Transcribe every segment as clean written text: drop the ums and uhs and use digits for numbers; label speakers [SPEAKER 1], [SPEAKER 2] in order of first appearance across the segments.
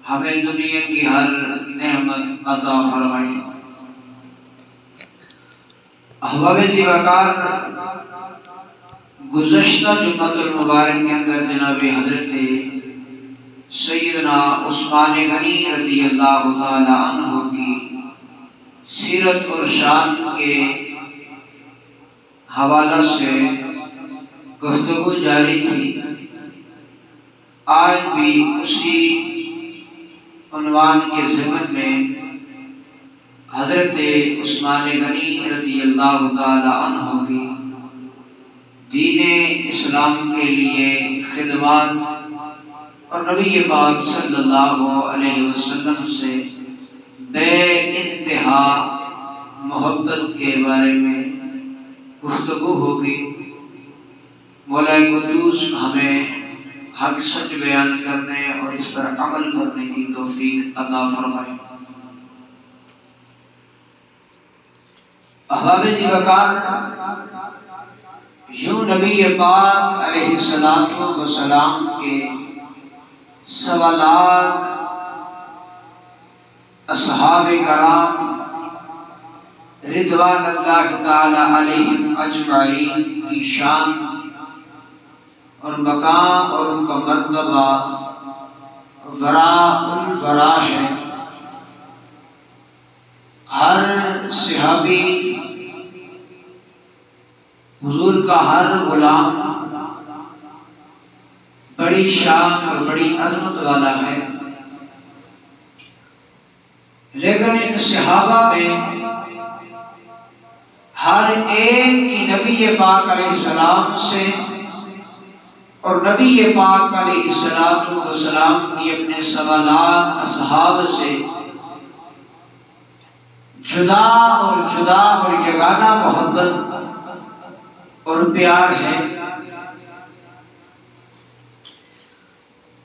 [SPEAKER 1] ہمیں دنیا کی ہر نعمت عطا فرمائے۔ احباب زیوکار، گزشتہ جمعۃ المبارک کے اندر جناب حضرت سیدنا عثمان غنی رضی اللہ تعالی عنہ کی سیرت اور شان کے حوالہ سے گفتگو جاری تھی۔ آج بھی اسی عنوان کے ضمن میں حضرت عثمان غنی رضی اللہ تعالی عنہ کی دین اسلام کے لیے خدمات اور نبی پاک صلی اللہ علیہ وسلم سے بے انتہا محبت کے بارے میں گفتگو ہوگی۔ مولا قدوس ہمیں حق سچ بیان کرنے اور اس پر عمل کرنے کی توفیق عطا فرمائے۔ احباب زیوکار، یوں نبی پاک علیہ السلام کے سوالات اصحاب کرام رضوان اللہ تعالی علیہم اجمعین کی شان اور مقام اور ان کا مرتبہ وراء الورا ہے۔ ہر صحابی، حضور کا ہر غلام بڑی شان اور بڑی عظمت والا ہے، لیکن ان صحابہ میں ہر ایک کی نبی پاک علیہ السلام سے اور نبی پاک علیہ السلام کی اپنے سوالات اصحاب سے جدا اور یگانہ محبت اور پیار ہے۔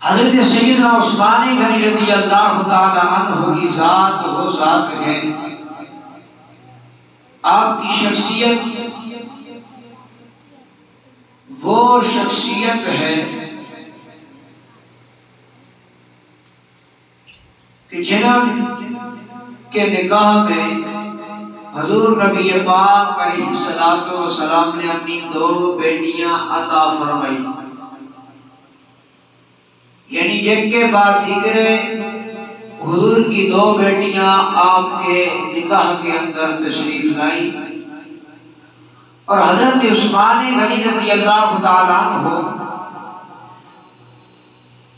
[SPEAKER 1] حضرت سیدنا عثمان غنی رضی اللہ تعالی عنہ کی ذات وہ ذات ہے، آپ کی شخصیت وہ شخصیت ہے کہ جنہوں کے نکاح میں حضور نبی پاک علیہ السلام نے اپنی 2 بیٹیاں عطا فرمائی، یعنی ایک کے بعد دیگرے حضور کی 2 بیٹیاں آپ کے نکاح کے اندر تشریف لائی، اور حضرت عثمان غنی رضی اللہ تعالی عنہ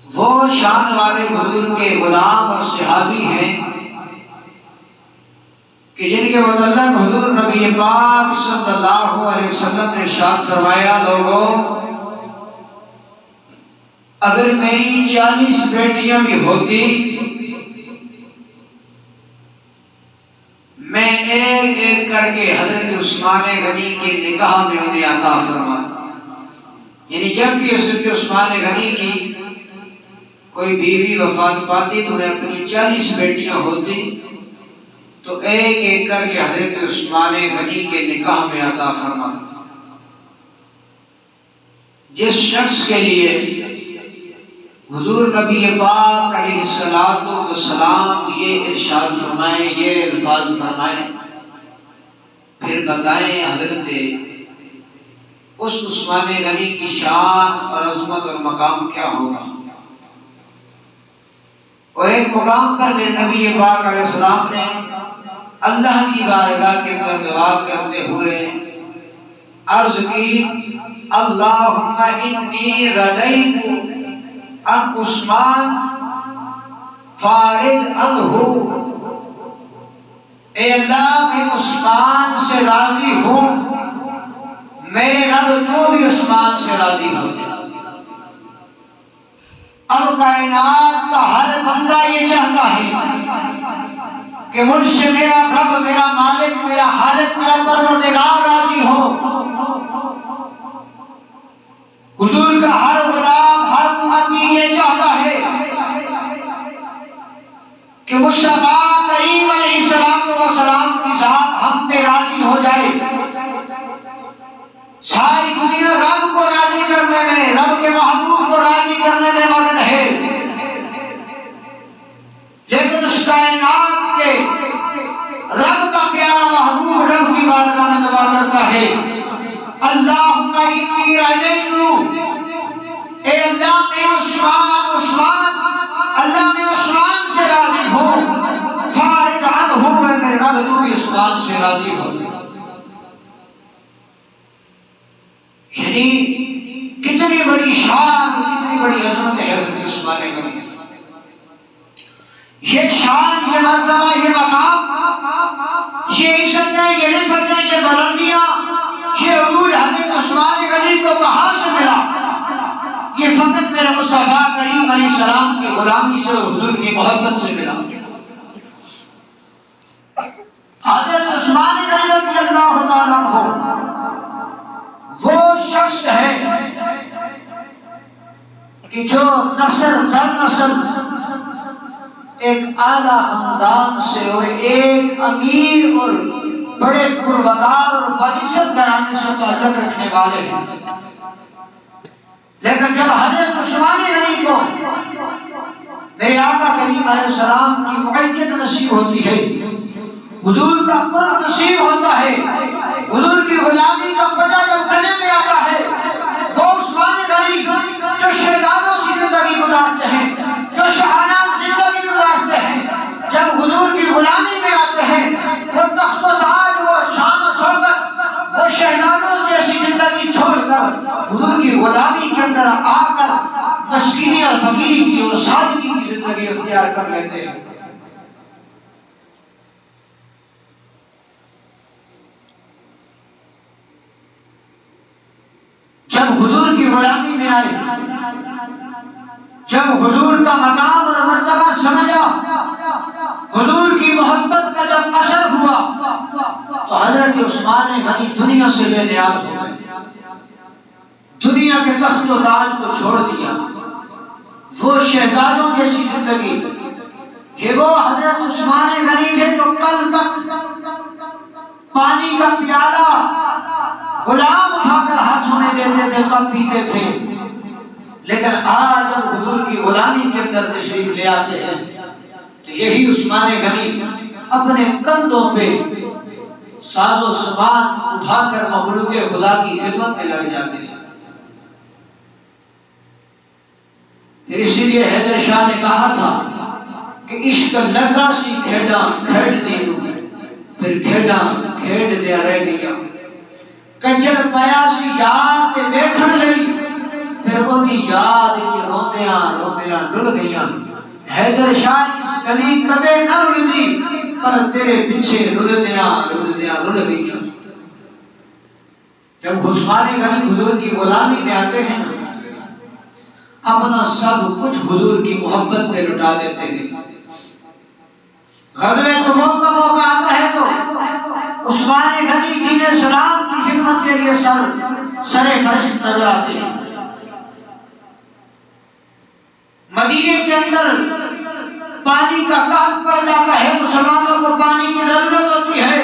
[SPEAKER 1] وہ شان والے حضور کے غلام اور صحابی ہیں کہ جن کے متعلق حضور نبی پاک صلی اللہ علیہ وسلم نے ارشاد فرمایا، لوگوں اگر میری 40 بیٹیاں بھی ہوتی میں ایک ایک کر کے حضرت عثمان غنی کے نکاح میں انہیں عطا فرماتا، یعنی جب بھی حضرت عثمان غنی کی کوئی بیوی وفات پاتی تو انہیں اپنی 40 بیٹیاں ہوتی تو ایک ایک کر کے حضرت عثمان غنی کے نکاح میں عطا فرماتا۔ جس شخص کے لیے حضور نبی پاک علیہ السلام یہ ارشاد فرمائے، یہ الفاظ فرمائے، پھر بتائیں حضرت اس عثمان غنی کی شان اور عظمت اور مقام کیا ہوگا۔ اور ایک مقام پر میرے نبی پاک علیہ السلام نے اللہ کی بارگاہ کے اندر دعا کرتے ہوئے عرض کی، اللہم انی رضیت ان عثمان فارج عنہ، اے اللہ میں عثمان سے راضی ہوں، میرے رب تو بھی عثمان سے راضی ہو جائے۔ اور کائنات کا ہر بندہ یہ چاہتا ہے کہ مجھ سے میرا رب، میرا مالک، میرا خالق، میرا پروردگار راضی ہو۔ حضور کا ہر غلام، ہر امتی یہ چاہتا ہے کہ مصطفیٰ کریم علیہ السلام کی ذات ہم پہ راضی ہو جائے۔ ساری دنیا رب کو راضی کرنے میں، رب کے محبوب کو راضی کرنے میں مگن ہے، بارگاہ میں دعا کرتا ہے اللہم انی رجیتو، اے اللہ میں عثمان اللہ میں عثمان سے راضی ہوں، فارغ عنہ میرے رب تو بھی عثمان سے راضی ہو۔ یعنی کتنی بڑی شان، کتنی بڑی عظمت ہے حضرت عثمان غنی۔ یہ شان، یہ مرتبہ، یہ مقام، یہ عزتیں، یہ رفعتیں، یہ بلندیاں، یہ عروج حضرت عثمان غنی کو کہاں سے ملا؟ یہ فقط میرے مصطفیٰ کریم علیہ السلام کی غلامی سے اور حضور کی محبت سے ملا۔ حضرت عثمان غنی رضی اللہ تعالیٰ عنہ وہ شخص ہے کہ جو نسل در نسل ایک اعلیٰ خاندان سے اور ایک امیر اور بڑے پروقار اور باعزت گھرانے سے تعلق رکھنے والے ہیں، لیکن جب حضرت عثمان غنی کو میرے آقا کریم علیہ السلام کی معیت نصیب ہوتی ہے، حضور کا قرب نصیب ہوتا ہے، حضور کی غلامی کا پتہ جب گلے میں آتا ہے، وہ عثمان غنی جو شہزادوں سے زندگی گزارتے ہیں، جو شاہانہ زندگی گزارتے ہیں، جب حضور کی غلامی میں آتے ہیں، وہ تخت و تاج، وہ شان و شوکت، وہ شہزادوں جیسی زندگی چھوڑ کر حضور کی غلامی کے اندر آ کر مسکینی اور فقیری کی اور سادگی کی زندگی اختیار کر لیتے ہیں۔ جب حضور کی غلامی میں آئے، جب حضور کا مقام اور مرتبہ سمجھا، حضور کی محبت کا جب اثر ہوا، تو حضرت عثمان غنی دنیا سے بے نیاز ہو گئے، دنیا کے تخت و تاج کو چھوڑ دیا، وہ شہزادوں جیسی زندگی کہ وہ حضرت عثمان غنی تھے تو کل تک پانی کا پیالہ غلام اٹھا کر ہاتھوں میں دیتے تھے، کب پیتے تھے، لیکن آج جب حضور کی غلامی کے اندر تشریف لے آتے ہیں تو یہی عثمان غنی اپنے کندھوں پہ ساز و سامان اٹھا کر مخلوق خدا کی خدمت میں لگ جاتے ہیں۔ اسی لیے حیدر شاہ نے کہا تھا کہ عشق لگا سی کھیڑاں کھیڑ دینو، پھر کھیڑاں کھیڑ دیا رہ گیا، کنجر پایا سی یاد تے ویکھن لئی، پھر وہی یاد وچ روندیاں روندیاں ڈل گئیاں۔ حیدر شاہ اس گلی کدے نہ رلدی، پر تیرے پیچھے رلدیاں رلدیاں رل گئیاں۔ جب عثمان غنی حضور کی غلامی میں آتے ہیں، اپنا سب کچھ حضور کی محبت پہ لٹا دیتے ہیں۔ غزوہ تبوک کا موقع آتا ہے تو عثمان غنی دین اسلام کی خدمت کے لیے سر فرشت نظر آتے ہیں۔ مدینے کے اندر پانی کا قحط پڑ جاتا ہے، مسلمانوں کو پانی کی ضرورت ہوتی ہے،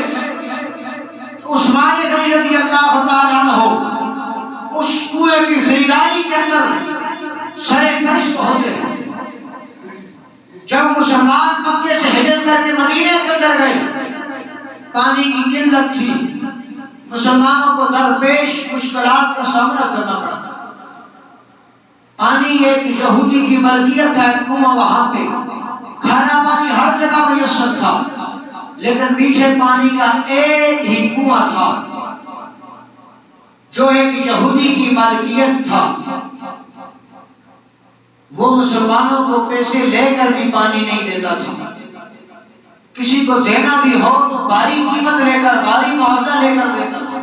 [SPEAKER 1] تو عثمان غنی رضی اللہ تعالیٰ عنہ اس کنویں کی خریداری کے اندر سر فرشت ہوتے ہیں۔ جب مسلمان مکے سے ہجرت کر کے مدینے کے اندر گئے، پانی کی قلت تھی، مسلمانوں کو درپیش مشکلات کا سامنا کرنا پڑا۔ پانی ایک یہودی کی ملکیت ہے، کنواں وہاں پہ، کھانا پانی ہر جگہ میسر تھا، لیکن میٹھے پانی کا ایک ہی کنواں تھا جو ایک یہودی کی ملکیت تھا۔ وہ مسلمانوں کو پیسے لے کر بھی پانی نہیں دیتا تھا، کسی کو دینا بھی ہو تو باری قیمت لے کر، باری معاوضہ لے کر دیتا تھا۔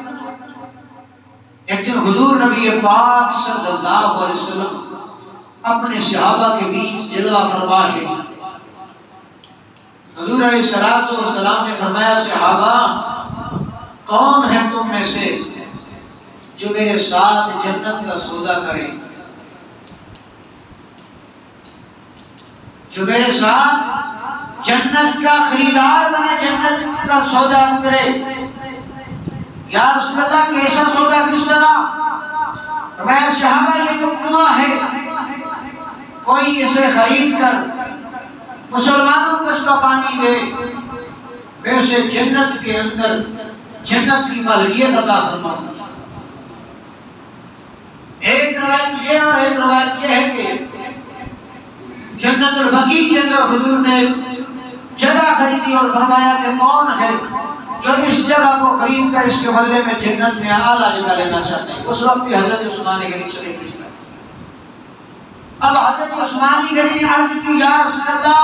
[SPEAKER 1] ایک دن حضور نبی پاک صلی اللہ علیہ وسلم اپنے صحابہ کے بیچ جلوہ فرما ہے۔ حضور علیہ السلام نے فرمایا، صحابہ کون ہے تم میں سے جو میرے ساتھ جنت کا سودا کرے، جو میرے ساتھ جنت کا خریدار بنے، جنت کا سودا کرے؟ یا رسول اللہ کیسا سودا، کس طرح؟ فرمایا صحابہ یہ تو کنواں ہے، کوئی اسے خرید کر مسلمانوں کو اس کا پانی دے، میں اسے جنت کے اندر
[SPEAKER 2] جنت کی ملکیت عطا فرما۔ ایک روایت یہ اور ایک روایت یہ ہے کہ جنت البقیع کے اندر حضور نے جگہ خریدی اور فرمایا کہ کون ہے جو اس جگہ کو خرید کر اس کے بدلے میں جنت میں اعلیٰ جگہ لینا چاہتے ہیں۔ اس وقت بھی حضرت عثمان غنی سے پوچھتا ہے۔ اب حضرت عثمان غنی نے عرض کی یا رسول اللہ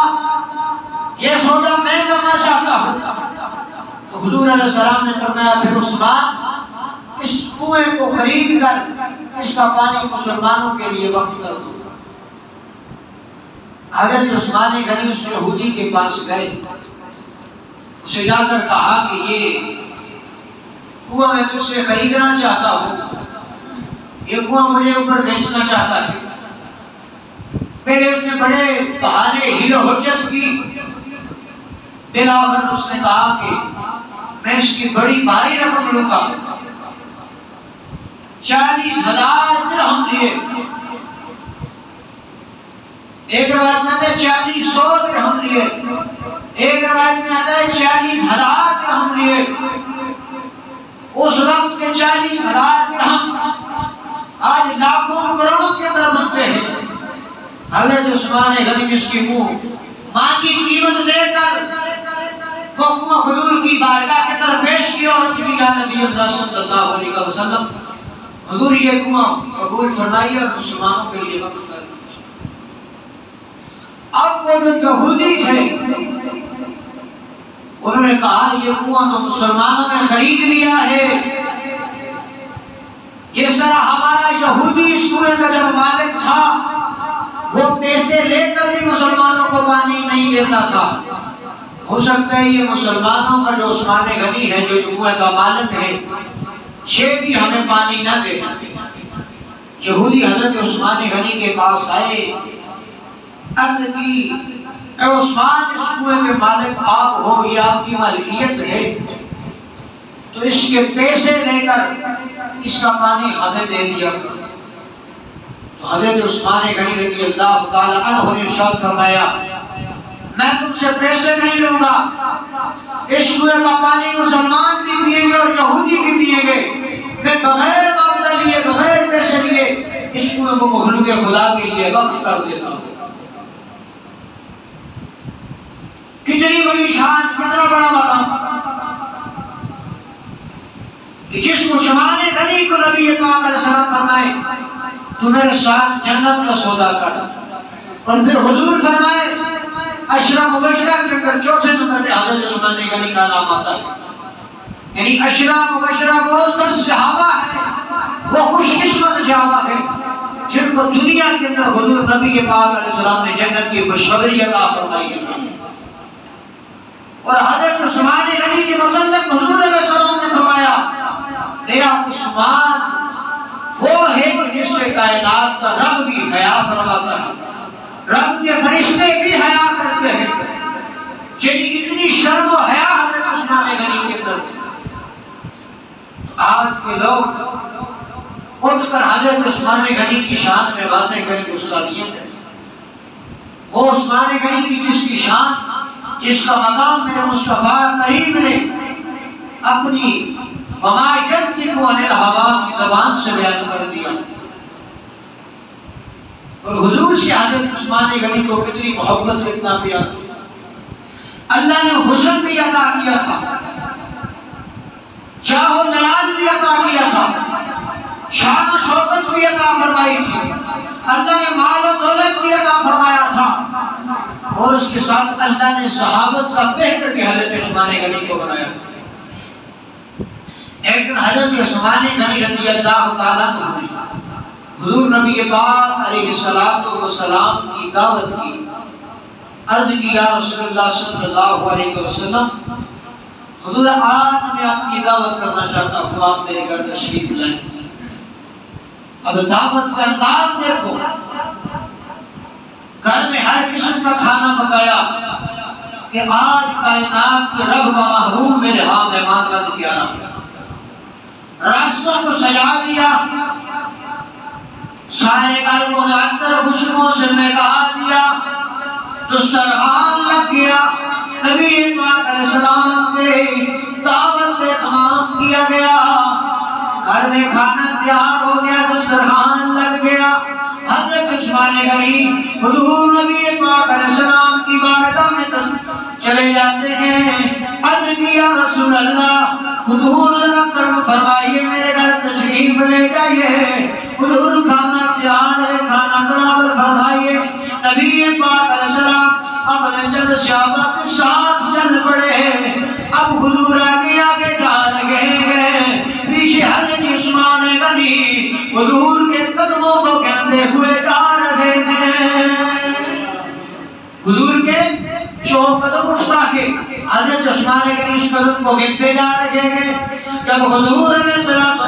[SPEAKER 2] یہ سودا میں کرنا چاہتا ہوں۔ تو حضور علیہ السلام نے فرمایا پھر عثمان اس کنویں کو خرید کر اس کا پانی مسلمانوں کے لیے وقف کر دو۔ حضرت عثمان غنی اس یہودی کے پاس گئے، اسے جا کر کہا کہ یہ کنواں میں تجھ سے خریدنا چاہتا ہوں، یہ کنواں مجھے اوپر بیچنا چاہتا ہے۔ پہلے اس نے بڑے بہانے ہیل و حجت کی، بالآخر اس نے کہا کہ میں اس کی بڑی بھاری رقم لوں گا، 40,000 درہم لیے۔ ایک روایت میں آتا ہے 4,100 درہم لیے، ایک روایت میں آتا ہے 40,000 درہم لیے۔ اس وقت کے 40,000 درہم آج لاکھوں کروڑوں کے اندر بنتے ہیں۔ حضرت عثمان غنی اس کی منہ ماں کی قیمت دے کر کنواں حضور کی بارگاہ کے اندر پیش کیا اور چلی یا نبی اللہ صلی اللہ علیہ وسلم حضور یہ کنواں قبول فرمائیے اور مسلمانوں کے لیے وقف کر دیجیے۔ اب وہ جو یہودی تھے انہوں نے کہا یہ کنواں تو مسلمانوں نے خرید لیا ہے، جس طرح ہمارا یہودی اس کنویں کا جب مالک تھا وہ پیسے لے کر بھی مسلمانوں کو پانی نہیں دیتا تھا، ہو سکتا ہے یہ مسلمانوں کا جو عثمان غنی ہے جو کنویں کا مالک ہے یہ بھی ہمیں پانی نہ دے۔ یہودی حضرت عثمان غنی کے پاس آئے، عرض کی اے عثمان اس کنویں کے مالک آپ ہو، یہ آپ کی ملکیت ہے، تو اس کے پیسے لے کر اس کا پانی ہمیں دے دیا کرو۔ تو حضرت عثمان غنی رضی اللہ تعالی عنہ نے ارشاد فرمایا میں تم سے پیسے نہیں لوں گا، اس کنویں کا پانی مسلمان بھی پیئیں گے اور یہودی بھی پیئیں گے، میں بغیر معاوضہ لیے بغیر پیسے لیے اس کنویں کو مخلوق خدا کے لیے وقف کر دیتا ہوں۔ کتنی بڑی شان، کتنا بڑا مقام کہ جس عثمان غنی کو نبی پاک علیہ السلام فرمائے تو میرے ساتھ جنت کا سودا کر، اور پھر حضور فرمائے عشرہ مبشرہ کے اندر چوتھے نمبر پہ حضرت عثمان غنی کا نام آتا ہے۔ یعنی عشرہ مبشرہ وہ 10 صحابہ ہیں، وہ خوش قسمت صحابہ ہیں جن کو دنیا کے اندر حضور نبی پاک علیہ السلام نے جنت کی خوشخبری عطا فرمائی ہے۔ اور حضرت عثمان غنی کے متعلق حضور علیہ السلام نے فرمایا میرا عثمان وہ ہے جس سے کائنات کا رب بھی حیا فرماتا ہے، رب کے فرشتے بھی حیا کرتے ہیں، یعنی اتنی شرم و حیا حضرت عثمان غنی کے اندر تھی۔ آج کے لوگ اٹھ کر حضرت عثمان غنی کی شان میں باتیں کریں گستاخیت ہے۔ وہ عثمان غنی کی جس کی شان، جس کا مقام میرے مصطفیٰ کریم نے اپنی وما ينطق عن الهوى کی زبان سے بیان کر دیا، اور حضور سے حضرت عثمان غنی کو کتنی محبت، کتنا پیار، اللہ نے حسن بھی عطا کیا تھا، جاہ و جلال بھی عطا کیا تھا، شان و شوکت بھی عطا فرمائی تھی، اللہ نے مال و دولت بھی عطا فرمایا تھا، اور اس کے ساتھ اللہ نے صحابت کا بہتر بھی حضرت عثمان غنی کو بنایا۔ ایک دن حضرت عثمان غنی رضی اللہ تعالیٰ عنہ حضور نبی پاک علیہ السلام کی دعوت کی، عرض کی یا رسول اللہ صلی اللہ علیہ وسلم حضور آج میں آپ کی دعوت کرنا چاہتا ہوں، آپ میرے گھر تشریف لائیں۔ اب دعوت کا انداز دیکھو، گھر میں ہر قسم کا کھانا پکایا کہ آج کائنات کے رب کا محروم میرے ہاں مہمان کا کیا رہا، راستوں کو سجا دیا، سارے گھر کو عطر خوشبو سے مہکا دیا، دسترخوان لگ گیا، نبی پاک علیہ السلام کے دعوت کے تمام کیا گیا، گھر میں کھانا تیار ہو گیا، دسترخوان لگ گیا، حضرت عثمان غنی حضور نبی پاک علیہ السلام کی بارگاہ میں چلے جاتے ہیں۔ عرض کیا رسول اللہ حضور ذرا کرم فرمائیے، میرے گھر تشریف لے جائیے، حضور کھانا تیار ہے، کھانا برابر فرمائیے۔ نبی پاک علیہ السلام اپنے چند صحابہ کے ساتھ چل پڑے، اب حضور آگے آگے جا لگے ہیں، پیچھے حضرت عثمان غنی حضور کے قدموں کو کہتے ہوئے جا رہے ہیں۔ حضور کے شو قدم اٹھا کے حضرت عثمان غنی اس قدم کو گنتے جا رہے ہیں۔ جب حضور علیہ السلام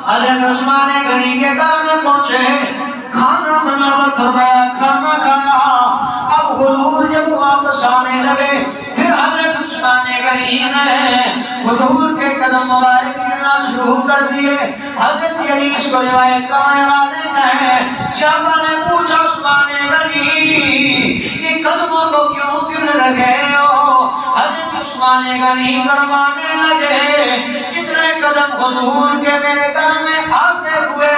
[SPEAKER 2] حضرت عثمان غنی کے گھر میں پہنچے، کھانا تناول فرمایا، کھانا کھانا، اب حضور جب واپس آنے لگے، پھر حضرت عثمان غنی نے حضور کے قدم مبارک گرنا شروع کر دیے۔ حضرت علی اس کو روایت کرنے والے ہیں، صحابہ نے پوچھا عثمان غنی یہ قدموں کو کیوں گر رہے ہو؟ حضرت عثمان غنی فرمانے لگے جتنے قدم حضور کے میرے گھر میں آتے ہوئے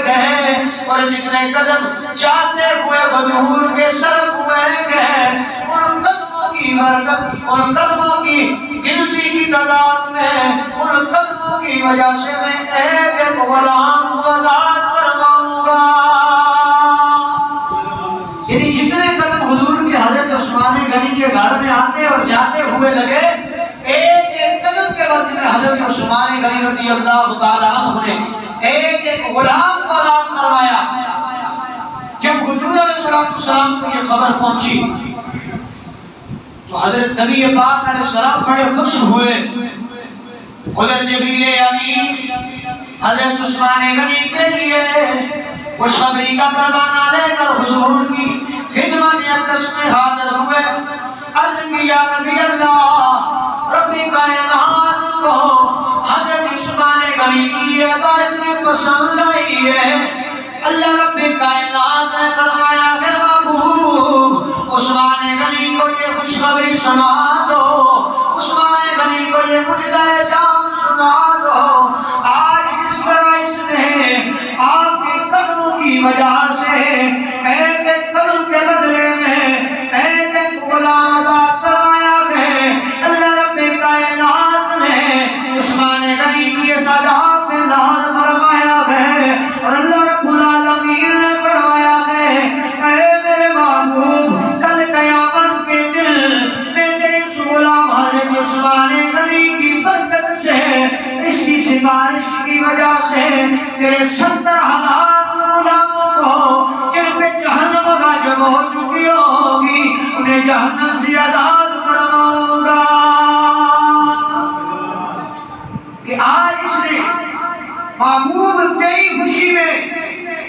[SPEAKER 2] گئے اور جتنے قدم جاتے ہوئے حضور کے صرف ہوئے گئے، ان قدموں کی برکت، ان قدموں کی گنتی کی تعداد میں، ان قدموں کی وجہ سے میں ایک ایک غلام کو آزاد فرماؤں گا۔ یعنی جتنے قدم حضور کے حضرت عثمان غنی کے گھر میں آتے اور جاتے ہوئے لگے، ایک ایک قدم کے وقت میں حضرت عثمان غنی رضی اللہ تعالیٰ عنہ نے ایک ایک غلام کو آزاد فرمایا۔ جب حضور علیہ السلام کو یہ خبر پہنچی تو حضرت نبی پاک علیہ السلام بڑے خوش ہوئے۔ حضرت جبریل امین حضرت عثمان غنی کے لیے خوشخبری کا پروانہ لے کر حضور کی خدمت اقدس میں حاضر ہوئے۔ عرض کیا نبی اللہ رب کائنات کو حضرت عثمان غنی کی یہ ادا اتنی پسند آئی ہے، اللہ رب کائنات نے فرمایا ہے محبوب عثمان غنی کو یہ خوشخبری سنا دو، عثمان غنی کو یہ مجدہ جام سنا دو، آج اس طرح اس نے آپ کے قدموں کی وجہ سے ایک ایک قدم کے بدلے میں ایک ایک غلام آزاد فرمایا ہے۔ اللہ رب کائنات نے عثمان غنی کی سزا پہ ناز فرمایا ہے اور اللہ رب العالمین نے فرمایا ہے اے میرے محبوب کل قیامت کے دن میں تیرے اس غلام حضرت عثمان غنی کی برکت سے، اس کی سفارش کی وجہ سے تیرے 70,000 غلاموں کو جن پہ جہنم واجب ہو چکی ہوگی انہیں جہنم سے آزاد فرماؤں گا۔ کہ آج اس نے محبوب تیری خوشی میں،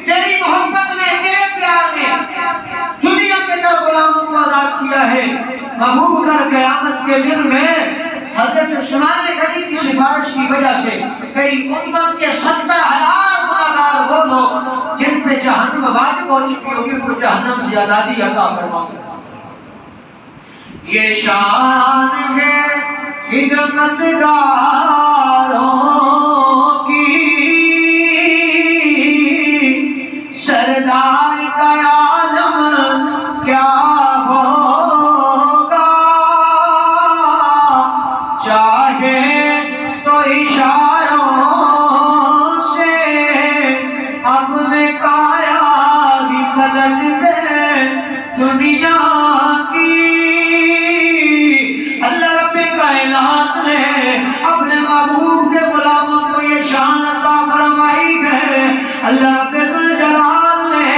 [SPEAKER 2] تیری محبت میں، تیرے پیار میں دنیا کے در غلاموں کو آزاد کیا ہے۔ محبوب کر قیامت کے دن میں حضرت عثمان غنی کی سفارش کی وجہ سے کئی امت کے 70,000 گناہگار وہ لوگ جن پہ جہنم واجب ہو چکی ہوگی ان کو جہنم سے آزادی عطا فرماؤں۔ یہ شان ہے خدمت گاروں کی، سردار کا عالم کیا ہوگا، چاہے تو اشاروں سے اپنے کایا بھی پلٹ دے دنیا کی۔ اللہ رب کائنات نے اپنے محبوب کے غلاموں کو یہ شان عطا فرمائی ہے۔ اللہ رب الجلال نے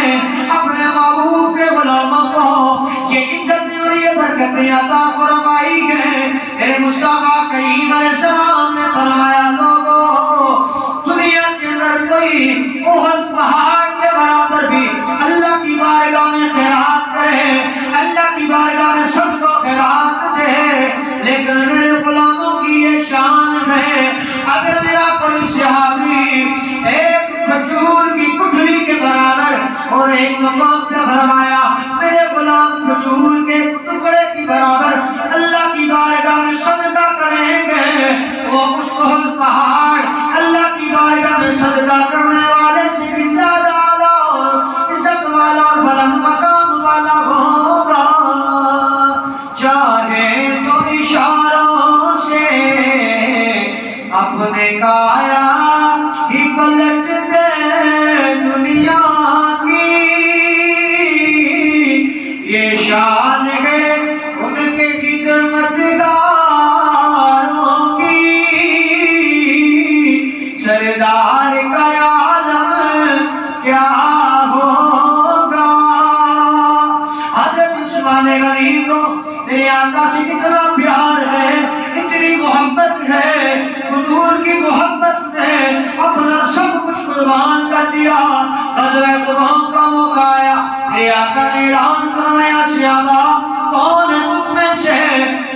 [SPEAKER 2] اپنے محبوب کے غلاموں کو یہ عزت اور یہ برکتیں عطا فرمائی ہے۔ اے مصطفیٰ کریم علیہ السلام نے فرمایا لوگوں دنیا کے اندر کوئی احد پہاڑ کے برابر بھی اللہ کی بارگاہ میں خیرات کرے، اللہ کی بارگاہ میں سب کو خیرات دے، لیکن میرے غلاموں کی یہ شان ہے اگر میرا کوئی صحابی ایک کھجور کی گٹھلی کے برابر اور ایک مقام پہ فرمایا میرے غلام کھجور کے ٹکڑے کی برابر اللہ کی بارگاہ میں صدقہ کریں گے، وہ اس کو پہاڑ یہ شان ہے ان کے خدمتگاروں کی، سردار کا عالم کیا ہوگا۔ حضرت عثمان غنی کو میرے آقا سے کتنا پیار ہے، اتنی محبت ہے، حضور کی محبت نے اپنا سب کچھ قربان کر دیا۔ غزوہ تبوک کا موقع آیا، میرے آقا نے اعلان فرمایا صحابہ کون ہے تم میں سے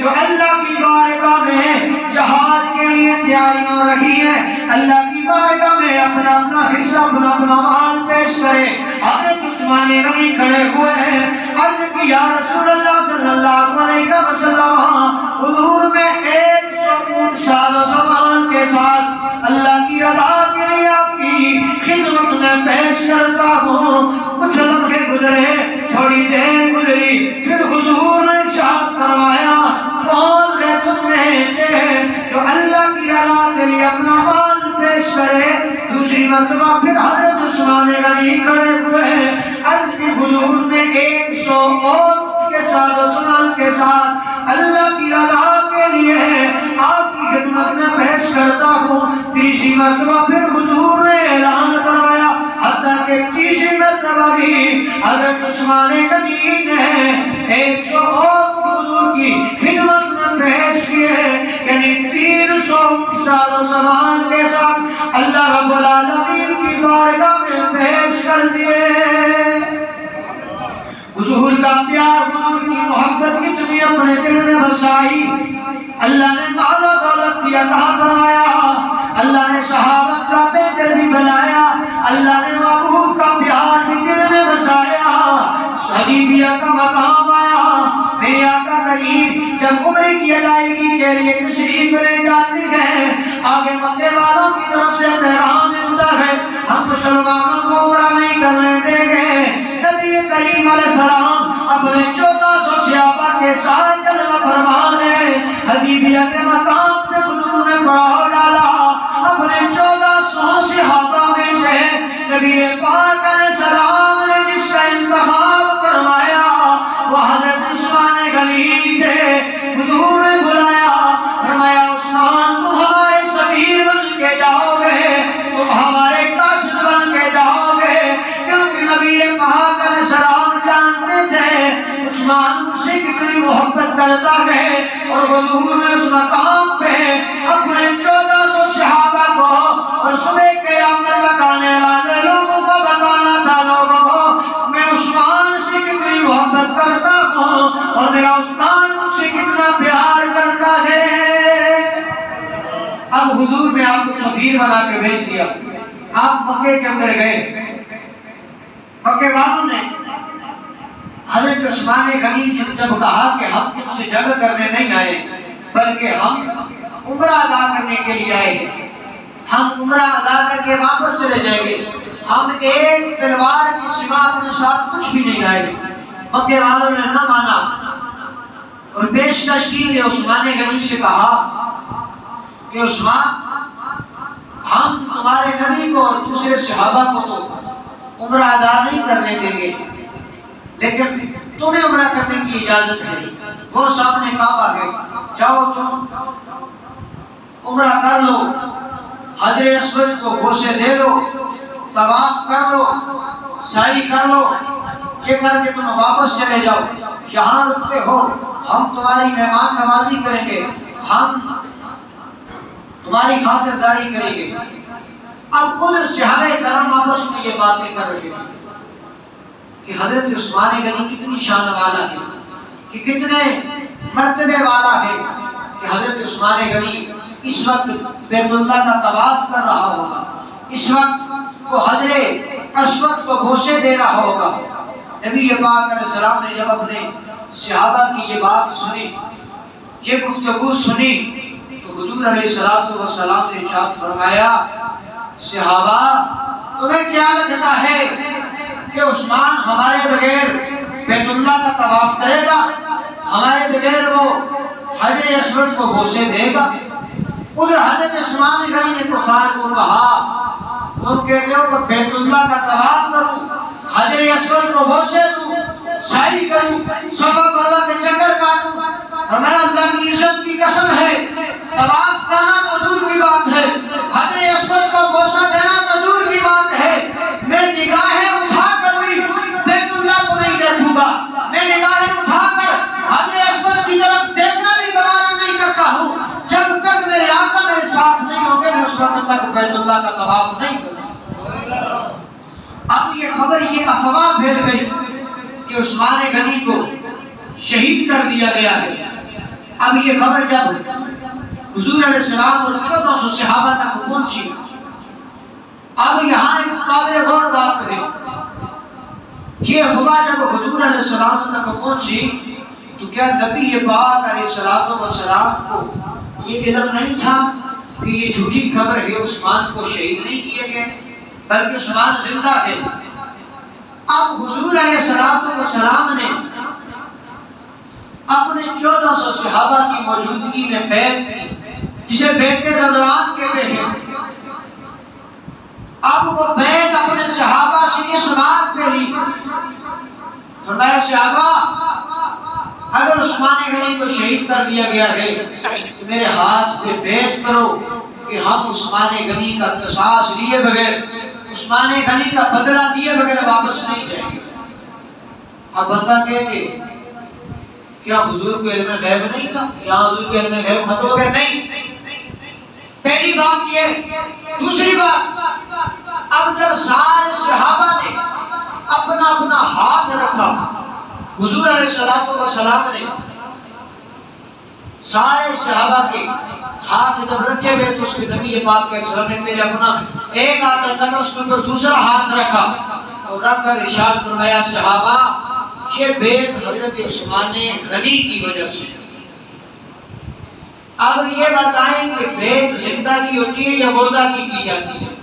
[SPEAKER 2] جو اللہ کی بارگاہ میں جہاد کے لیے تیاری ہو رہی ہے، اللہ کی بارگاہ میں اپنا اپنا حصہ اپنا اپنا مال پیش کرے۔ حضرت عثمان غنی کھڑے ہوئے ہیں، عرض کی یا رسول اللہ صلی اللہ علیہ وسلم حضور میں 100 شاد و سامان کے ساتھ اللہ کی رضا کے لیے آپ کی خدمت میں پیش کرتا ہوں۔ کچھ لمحے گزرے، تھوڑی دیر گزری، پھر حضور نے ارشاد فرمایا کون ہے تم میں سے جو اللہ کی رضا کے لیے اپنا مال پیش کرے۔ دوسری مرتبہ پھر حضرت عثمان غنی کھڑے ہوئے، عرض کی حضور میں 100 اور کے ساتھ عثمان کے ساتھ اللہ کی رضا کے لیے آپ کی خدمت میں پیش کرتا ہوں۔ تیسری مرتبہ پھر حضور نے اعلان فرمایا، حتیٰ کہ تیسری مرتبہ بھی حضرت عثمان غنی نے 100 اور حضور کی خدمت میں پیش کیے، یعنی 300 سال و سامان کے ساتھ اللہ رب العالمین کی بارگاہ میں پیش کر دیے۔ حضور کا پیار، حضور کی محبت کتنی اپنے دل میں بسائی، اللہ نے مال و دولت بھی عطا فرمایا، اللہ نے صحابت کا بہتر بھی بنایا، اللہ نے محبوب کا پیار بھی دل میں بسایا، حبیبیہ کا مقام آیا۔ میرے آقا کریم جب عمرے کی ادائیگی کے لیے تشریف لے جاتے ہیں، آگے مکے والوں کی طرف سے پیغام ملتا ہے ہم مسلمانوں کو عمرہ نہیں کرنے دیں گے۔ نبی کریم علیہ السلام اپنے 1400 صحابہ کے ساتھ جلوہ فرما ہے، حبیبیہ کے مقام پہ حضور نے پڑاؤ ڈالا، اپنے 1400 صحابہ میں سے نبی پاک علیہ السلام نے جس کا انتخاب فرمایا وہ حضرت عثمان غنی تھے۔ حضور نے بلایا، فرمایا عثمان تم ہمارے سفیر بن کے جاؤ گے، تم ہمارے قاصد بن کے جاؤ گے، کیونکہ نبی پاک علیہ السلام جانتے تھے عثمان سے کتنی محبت کرتا ہے، اور حضور نے اس مقام پہ اپنے 1400 صحابہ کو اور صبح قیامت بتانے والے لوگوں کو بتانا تھا، لوگوں کو میں عثمان سے کتنی محبت کرتا ہوں اور میرا عثمان مجھ سے کتنا پیار کرتا ہے۔ اب حضور نے آپ کو سفیر بنا کے بھیج دیا، آپ مکے کے اندر گئے، مکے والوں نے حضرت عثمان غنی جب کہا کہ ہم تم سے جنگ کرنے نہیں آئے بلکہ ہم عمرہ ادا کرنے کے لیے آئے ہیں، ہم عمرہ ادا کر کے واپس چلے جائیں گے، ہم ایک تلوار کی سوا اپنے ساتھ کچھ بھی نہیں لائے۔ مکے والوں نے نہ مانا اور پیشکش کی نے عثمان غنی سے کہا کہ عثمان ہم تمہارے نبی کو اور دوسرے صحابہ کو تو عمرہ ادا نہیں کرنے دیں گے، لیکن تمہیں عمرہ کرنے کی اجازت ہے، وہ سامنے کعبہ ہے، جاؤ تم عمرہ کر لو، حجر اسود کو بوسے دے لو، طواف کر لو، سعی کر لو، یہ کر کے تم واپس چلے جاؤ، جہاں رکتے ہو ہم تمہاری مہمان نوازی کریں گے، ہم تمہاری خاطرداری کریں گے۔ اب خود صحابہ کرام آپس میں یہ باتیں کر رہے ہیں کہ حضرت عثمان غنی کتنی شان والا ہے، کہ کتنے مرتبے والا ہے کہ حضرت عثمان غنی اس وقت بیت اللہ کا طواف کر رہا ہوگا، اس وقت وہ حجر اسود کو بوسے دے رہا ہوگا۔ نبی پاک علیہ السلام نے جب اپنے صحابہ کی یہ بات سنی، یہ گفتگو سنی، تو حضور علیہ السلام نے ارشاد فرمایا صحابہ تمہیں کیا لگتا ہے کہ عثمان ہمارے بغیر بیت اللہ کا طواف کرے گا، ہمارے بغیر وہ حجر اسود کو بوسے دے گا؟ ادھر حضرت عثمان غنی نے کفار کو کہا تم کہتے ہو کہ بیت اللہ کا طواف کروں، حجر اسود کو بوسے دوں، سعی کروں، صفا مروا کے چکر کاٹوں، فرمایا اللہ کی عزت کی قسم ہے طواف کرنا تو دور کی بات ہے، حجر اسود کو بوسہ دینا تو دور کی بات ہے، میں نگاہیں اٹھا کر بھی بیت اللہ کو نہیں دیکھوں گا، میں نگاہیں اٹھا کر حجر اسود کی طرف دیکھنا بھی گوارا نہیں کرتا ہوں، جب تک میرے آقا میرے ساتھ نہیں ہوں گے میں اس وقت تک بیت اللہ کا طواف نہیں کروں۔ اب یہ خبر یہ افواہ پھیل گئی کہ عثمان غنی کو شہید کر دیا گیا ہے۔ اب یہ خبر جب حضور علیہ السلام اور 1400 صحابہ تک پہنچی، اب یہاں ایک قابل غور بات ہے، یہ خبر جب حضور علیہ السلام تک پہنچی تو کیا نبی پاک علیہ السلام کو یہ علم نہیں تھا کہ یہ جھوٹی خبر ہے عثمان کو شہید نہیں کیے گئے بلکہ عثمان زندہ ہے؟ اب حضور علیہ السلام نے اپنے 1400 صحابہ کی موجودگی میں بیعت کی، جسے بیعت رضوان کہتے ہیں۔ اب وہ بیعت اپنے صحابہ سے اس بات پہ لی، فرمایا صحابہ اگر عثمان غنی کو شہید کر دیا گیا ہے تو میرے ہاتھ پہ بیعت کرو کہ ہم عثمان غنی کا قصاص لیے بغیر، عثمان غنی کا بدلہ لیے بغیر واپس نہیں جائیں گے۔ اب بندہ کہتے کیا حضور کو علم غیب نہیں تھا؟ کیا حضور کو علم غیب ختم ہو گیا؟ نہیں۔ پہلی بات یہ۔ دوسری بات، اب جب سارے صحابہ نے اپنا اپنا ہاتھ رکھا، حضور علیہ السلام نے سارے صحابہ کے ہاتھ جب رکھے ہوئے تو اس کے نبی پاک کے سلام نے پہلے اپنا ایک ہاتھ رکھا، اس کے اوپر دوسرا ہاتھ رکھا اور رکھ کر ارشاد فرمایا صحابہ یہ بیعت حضرت عثمان غنی کی وجہ سے۔ اب یہ بتائیں کہ بیعت زندہ کی ہوتی ہے یا مردہ کی جاتی ہے؟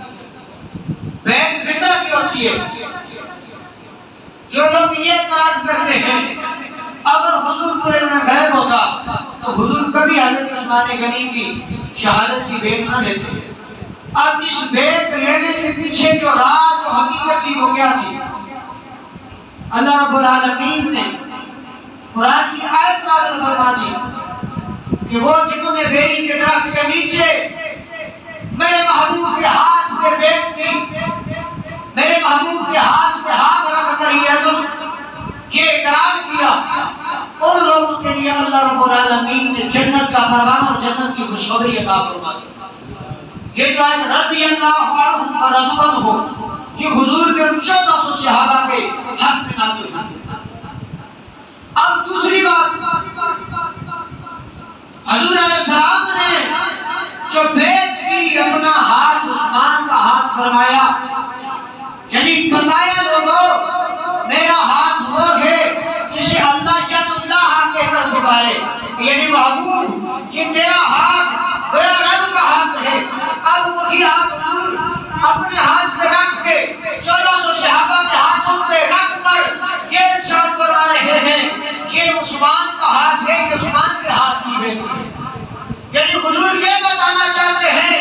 [SPEAKER 2] بیعت زندہ کی ہوتی ہے۔ جو لوگ یہ اعتراض کرتے ہیں اگر حضور کو علم غیب ہوتا تو حضور کبھی حضرت عثمان غنی کی شہادت کی بیعت نہ لیتے۔ اب اس بیعت لینے کے پیچھے جو راز و حقیقت تھی وہ کیا تھی؟ اللہ رب العالمین نے قرآن کی آیت نازل فرما دی کہ وہ جنہوں نے بیری کے درخت کے نیچے میرے محبوب کے ہاتھ پہ بیٹھ کی، میرے محبوب کے ہاتھ پہ ہاتھ رکھ کر یہ اقرار کیا، ان لوگوں کے لیے اللہ رب العالمین نے جنت کا پروانہ اور جنت کی خوشخبری عطا فرما دی۔ یہ جو آیت رضی اللہ عنہم ورضوا عنہ یہ حضور کے 1400 صحابہ کے حق میں نازل ہوئی۔ اب دوسری بات، حضور علیہ السلام نے جو بیعت کی اپنا ہاتھ عثمان کا ہاتھ فرمایا، یعنی بتایا لوگوں میرا ہاتھ وہ ہے جسے اللہ جل اللہ کہہ کر پکارے، یعنی محبوب یہ تیرا ہاتھ گویا رب کا ہاتھ ہے۔ اب وہی ہاتھ حضور اپنے ہاتھ پہ رکھ کے 1400 صحابہ کے ہاتھوں پہ رکھ کر یہ ارشاد فرما رہے ہیں یہ عثمان کا ہاتھ ہے، یہ عثمان کے ہاتھ کی بیعت ہے۔ یعنی حضور یہ بتانا چاہتے ہیں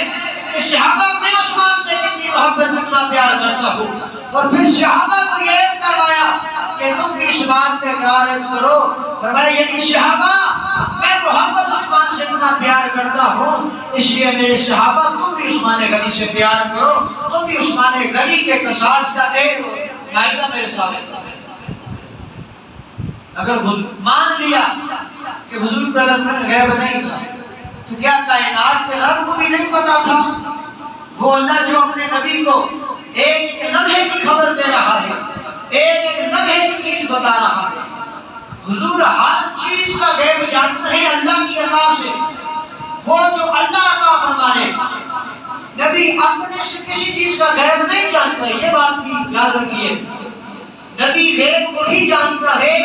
[SPEAKER 2] کہ صحابہ میں عثمان سے کتنی محبت کتنا پیار کرتا ہوں، اور پھر صحابہ کو یہ کروایا کہ تم بھی اس بات پہ اقرار کرو۔ فرمایا یعنی صحابہ میں محمد عثمان سے کتنا پیار کرتا ہوں، اس لیے میرے صحابہ تم بھی عثمان غنی سے پیار کرو، تم بھی عثمان غنی کے قصاص کا ایک معاہدہ میرے ساتھ کرو۔ اگر مان لیا کہ حضور کا علم غیب نہیں تھا تو کیا کائنات کے رب کو بھی نہیں پتا تھا؟ وہ اللہ جو اپنے نبی کو ایک ایک لمحے کی خبر دے رہا ہے، ایک ایک لمحے کی چیز بتا رہا ہے۔ حضور ہر چیز کا غیب جانتے ہیں اللہ کی عطا سے، وہ جو اللہ عطا فرمانے۔ نبی اپنے سے کسی چیز کا غیب نہیں جانتا ہے، یہ بات بھی یاد رکھیے۔ نبی غیب وہی جانتا ہے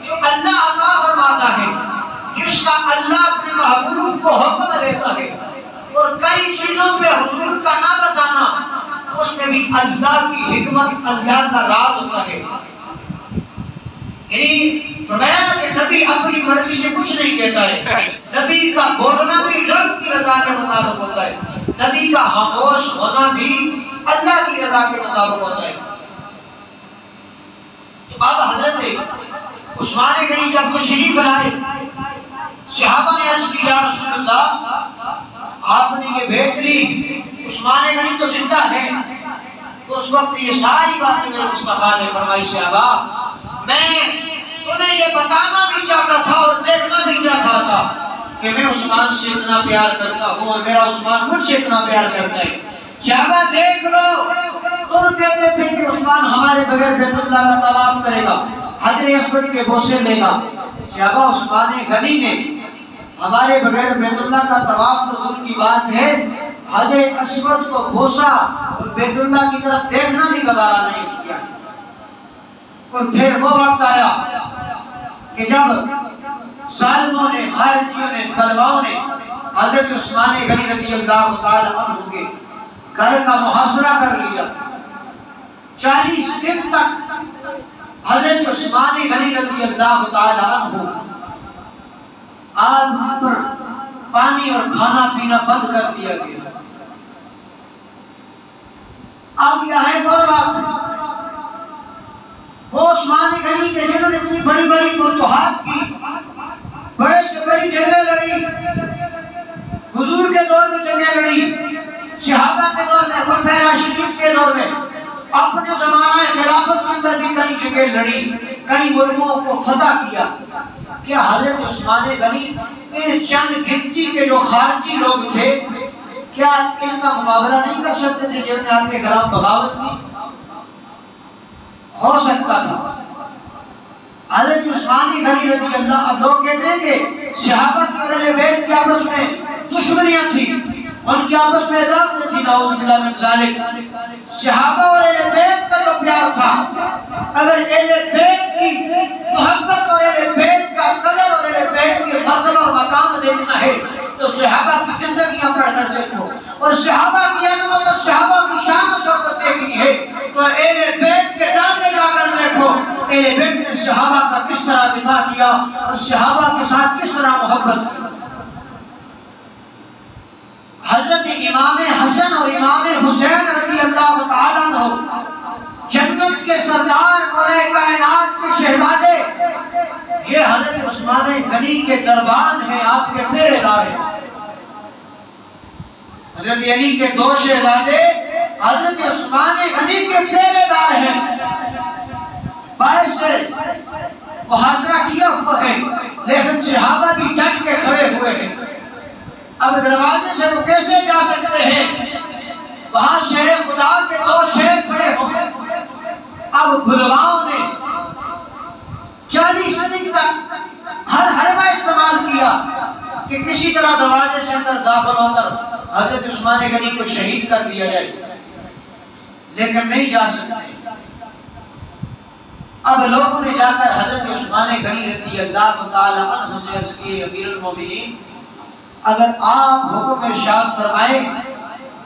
[SPEAKER 2] جو اللہ عطا فرماتا ہے، جس کا اللہ اپنے محبوب کو حکم دیتا ہے، اور کئی چیزوں پہ حضور کا نہ بتانا اس میں بھی اللہ کی حکمت، اللہ کا راز ہوتا ہے۔ یعنی فرمایا کہ نبی اپنی مرضی سے کچھ نہیں کہتا ہے، نبی کا بولنا بھی رب کی رضا کے مطابق ہوتا ہے، نبی کا خاموش ہونا بھی اللہ کی رضا کے مطابق ہوتا ہے۔ تو اب حضرت عثمان غنی جب تشریف لائے، صحابہ نے عرض کی یا رسول اللہ آپ نے یہ بھیج لی، عثمان غنی تو زندہ ہے۔ تو اس وقت یہ ساری باتیں میرے مصطفیٰ نے فرمائی صحابہ میں انہیں یہ بتانا بھی چاہتا تھا اور دیکھنا بھی چاہتا تھا کہ میں عثمان سے اتنا پیار کرتا ہوں اور میرا عثمان مجھ سے اتنا پیار کرتا ہے۔ صحابہ دیکھ لو، تم کہتے تھے کہ عثمان ہمارے بغیر بیت اللہ کا طواف کرے گا، حجر اسود کے بوسے لے گا۔ صحابہ عثمان غنی نے ہمارے بغیر بیت اللہ کا طواف تو دور کی بات ہے، حجر اسود کو بوسا اور بیت اللہ کی طرف دیکھنا بھی گوارا نہیں کیا۔ اور پھر وہ وقت آیا کہ جب ظالموں نے، خارجیوں نے، طلباؤں نے حضرت عثمان غنی رضی اللہ تعالی عنہ کے گھر کا محاصرہ کر لیا۔ 40 دن تک حضرت عثمان غنی رضی اللہ تعالی عنہ آگ پر پانی اور کھانا پینا بند کر دیا گیا۔ اب یہ ہے وہ وقت، وہ عثمان غنی کے جنہوں نے اتنی بڑی بڑی فتوحات کی، بڑے سے بڑی جنگیں لڑی، حضور کے دور میں جنگیں لڑی، صحابہ کے دور میں، خلفائے راشدین کے دور میں، اپنے زمانہ خلافت کے اندر بھی کئی جنگیں لڑی، کئی ملکوں کو فتح کیا۔ کیا حضرت عثمان غنی ان چند گنتی کے جو خارجی لوگ تھے کیا ان کا مقابلہ نہیں کر سکتے تھے جنہوں نے آپ کے خلاف بغاوت کی؟ ہو سکتا تھا۔ حضرت عثمان غنی رضی اللہ عنہ، لوگ کہتے ہیں کہ صحابہ کی اور اہل بیت کی آپس میں دشمنیاں تھی، ان کی آپس میں عداوت تھی، نعوذ باللہ من ذالک۔ صحابہ اور اہل بیت کا جو پیار تھا، اگر اہل بیت کی محبت اور اہل بیت کا قدر اور اہل بیت کی مرتبہ اور مقام دیکھنا ہے تو صحابہ کی زندگیاں پڑھ کر دیکھو، اور صحابہ کی عظمت اور صحابہ کی شان و شوکت دیکھنی ہے تو اہل بیت کے دامنے جا کر دیکھو، اہل بیت نے صحابہ کا کس طرح دفاع کیا اور صحابہ کے ساتھ کس طرح محبت کی۔ حضرت امام حسن اور امام حسین رضی اللہ تعالیٰ عنہ، جنت کے سردار مولا کائنات کے شہزادے، یہ حضرت عثمان غنی کے دربان ہیں، آپ کے پیرے دار ہیں۔ حضرت علی کے دو شہزادے حضرت عثمان غنی کے پیرے دار ہیں، باعث سے محاصرہ کیا ہوا ہے لیکن صحابہ بھی ڈٹ کے کھڑے ہوئے ہیں۔ اب دروازے سے وہ کیسے جا سکتے ہیں؟ وہاں شیر خدا کے دو شیر کھڑے ہو گئے۔ اب بھلواؤں نے 40 دن تک ہر حربہ استعمال کیا کہ کسی طرح دروازے سے اندر داخل ہو کر حضرت عثمان غنی کو شہید کر دیا جائے، لیکن نہیں جا سکتے۔ اب لوگوں نے جا کر حضرت عثمان غنی رضی اللہ تعالی عنہ سے عرض کی، امیر المومنین اگر آپ حکم ارشاد فرمائیں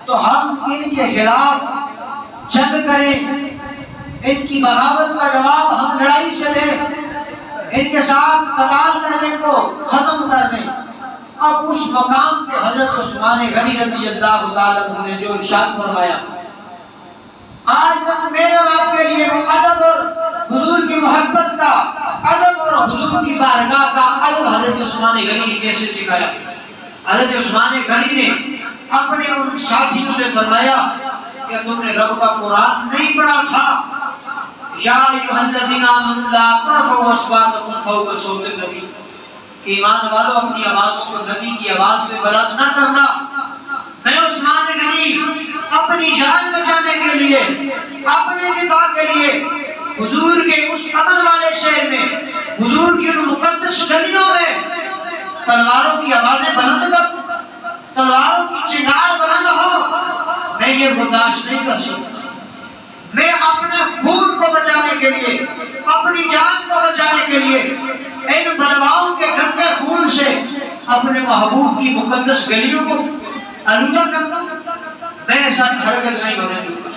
[SPEAKER 2] تو ہم ان کے خلاف جنگ کریں، ان کی بغاوت کا جواب ہم لڑائی سے دیں، ان کے ساتھ قتال کرنے کو ختم کر دیں۔ اب اس مقام پہ حضرت عثمان غنی رضی اللہ تعالیٰ عنہ نے جو ارشاد فرمایا، آج تک میرے اور آپ کے لیے ادب اور حضور کی محبت کا، ادب اور حضور کی بارگاہ کا ادب حضرت عثمان غنی نے کیسے سکھایا۔ حضرت عثمان غنی نے اپنے ان ساتھیوں سے فرمایا کہ تم نے رب کا قرآن نہیں پڑھا تھا، یا ایھا الذین آمنوا لا ترفعوا اصواتکم فوق صوت النبی، کہ ایمان والو اپنی آوازوں کو نبی کی آواز سے بلند نہ کرنا۔ میں عثمان غنی اپنی جان بچانے کے لیے، اپنے دفاع کے لیے حضور کے اس امن والے شہر میں، حضور کی ان مقدس گلیوں میں تلواروں کی آوازیں بلند کر، تلواروں کی چنگار بلند ہو، میں یہ برداشت نہیں کر سکتا۔ میں اپنے خون کو بچانے کے لیے، اپنی جان کو بچانے کے لیے ان بدواؤں کے گندے خون سے اپنے محبوب کی مقدس گلیوں کو آلودہ کرنا، میں ایسا ہرگز نہیں ہونے دوں گا۔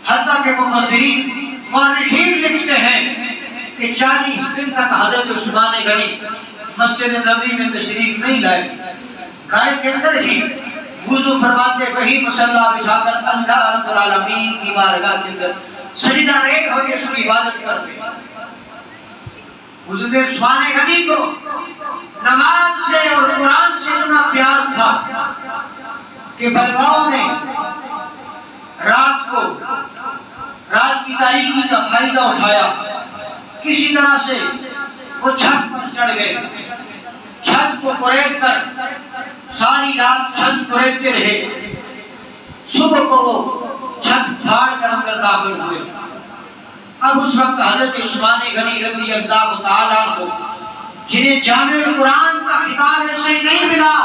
[SPEAKER 2] حتیٰ کہ مفسرین مورخین لکھتے ہیں کہ 40 دن تک حضرت عثمان غنی مسجد نبوی میں تشریف نہیں لائے، گھر کے اندر ہی وضو فرماتے وہی مصلی بچھا کر اللہ رب العالمین کی بارگاہ کے اندر سجدہ ریز ہو کے اس کی عبادت کرتے. حضرت عثمان غنی کو نماز سے اور قرآن سے اتنا پیار تھا کہ بلواؤں نے رات کی تاریکی کا فائدہ اٹھایا. کسی طرح سے وہ چھت پر چڑھ گئے. چھت کو قریب کر ساری رات چھت قریبتے رہے. صبح کو وہ چھت پھاڑ کر اندر داخل ہوئے. اب اس وقت حضرت عثمان غنی رضی اللہ تعالیٰ عنہ جنہیں جامع القرآن کا خطاب ایسے ہی نہیں ملا.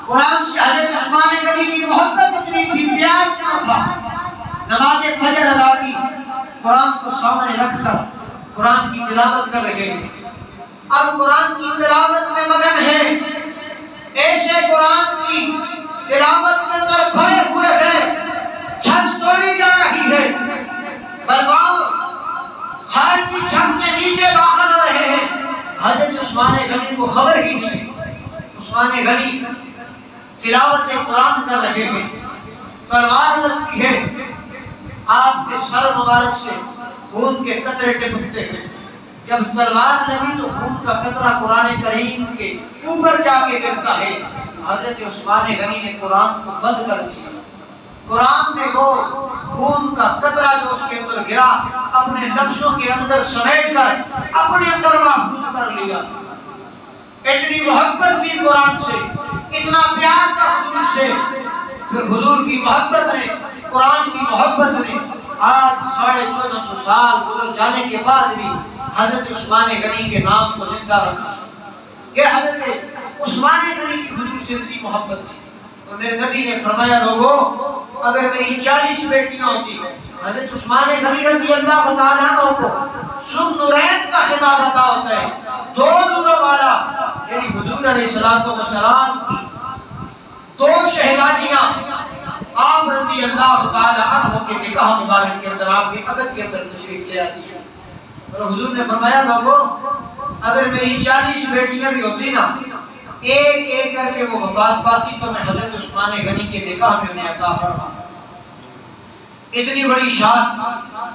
[SPEAKER 2] قرآن سے حضرت عثمان غنی کی محبت اتنی تھی، پیار اتنا تھا. نماز فجر ادا کی، قرآن کو سامنے رکھ کر قرآن کی تلاوت کر رہے ہیں. اب قرآن کی تلاوت میں مگن ہے. ایسے قرآن کی تلاوت کے اندر کھڑے ہوئے ہیں، چھت توڑی جا رہی ہے. بلواؤ خیر کی چھت سے نیچے داخل ہو رہے ہیں. حضرت عثمان غنی کو خبر ہی نہیں. عثمان غنی تلاوت قرآن کر رہے ہیں، تلوار لگتی ہے. آپ کے سر مبارک سے خون کے قطرے ٹپکتے ہیں. جب تلوار لگی تو خون کا قطرہ قرآن کریم کے اوپر جا کے گرتا ہے. حضرت عثمان غنی نے قرآن کو بند کر دیا. قرآن نے وہ خون کا قطرہ جو اس کے اندر گرا اپنے لفظوں کے اندر سمیٹ کر اپنے اندر محفوظ کر لیا. اتنی محبت تھی قرآن سے، اتنا پیار تھا حضور سے. پھر حضور کی محبت نے، قرآن کی محبت نے آج 1450 سال گزر جانے کے بعد بھی حضرت عثمان غنی کے نام کو زندہ رکھا. یہ حضرت عثمان غنی کی حضور سے اتنی محبت تھی. تو میرے نبی نے فرمایا لوگوں اگر میری 40 بیٹیاں ہوتی حضرت عثمان غنی رضی اللہ تعالیٰ عنہ کو سن نورین کا خطاب عطا ہوتا ہے. 2 نوروں والا یعنی حضور علیہ السلام کی 2 شہزادیاں آپ رضی اللہ تعالیٰ عنہ کے نکاح مبارک کے اندر آپ کی عقد کے اندر تشریف لے آتی ہے. اور حضور نے فرمایا لوگوں اگر میری 40 بیٹیاں بھی ہوتی نا، ایک ایک کر کے وہ وفات پاتی تو میں حضرت عثمان غنی کے نکاح میں انہیں عطا فرما. اتنی بڑی شان،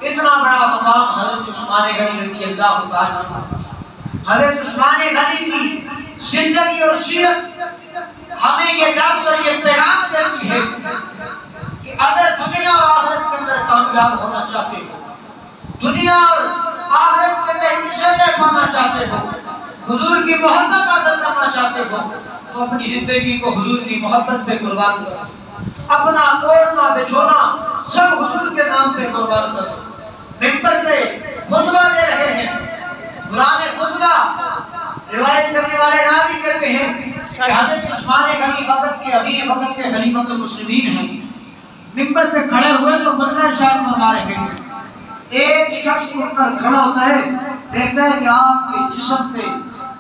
[SPEAKER 2] اتنا بڑا مقام حضرت عثمان غنی رضی اللہ تعالیٰ عنہ. حضرت عثمان غنی کی زندگی اور سیرت ہمیں یہ درس اور یہ پیغام دیتی ہے کہ اگر دنیا اور آخرت کے اندر کامیاب ہونا چاہتے ہو، دنیا اور آخرت کے اندر عزت پانا چاہتے ہو، حضور کی محبت حاصل کرنا چاہتے ہو تو اپنی زندگی کو حضور کی محبت پہ قربان کرو. اپنا اوڑھنا بچھونا سب حضور کے نام پہ قربان کرو. ممبر پہ خطبہ دے رہے ہیں، قرآن خطبہ روایت کرنے والے راوی کرتے ہیں کہ حضرت عثمان غنی وقت کے امیر، وقت کے خلیفۃ المسلمین ہیں. ممبر پہ کھڑے ہوئے تو خطبہ ارشاد فرما رہے ہیں. ایک شخص اٹھ کر کھڑا ہوتا ہے، دیکھتا ہے کہ آپ کے جسم پہ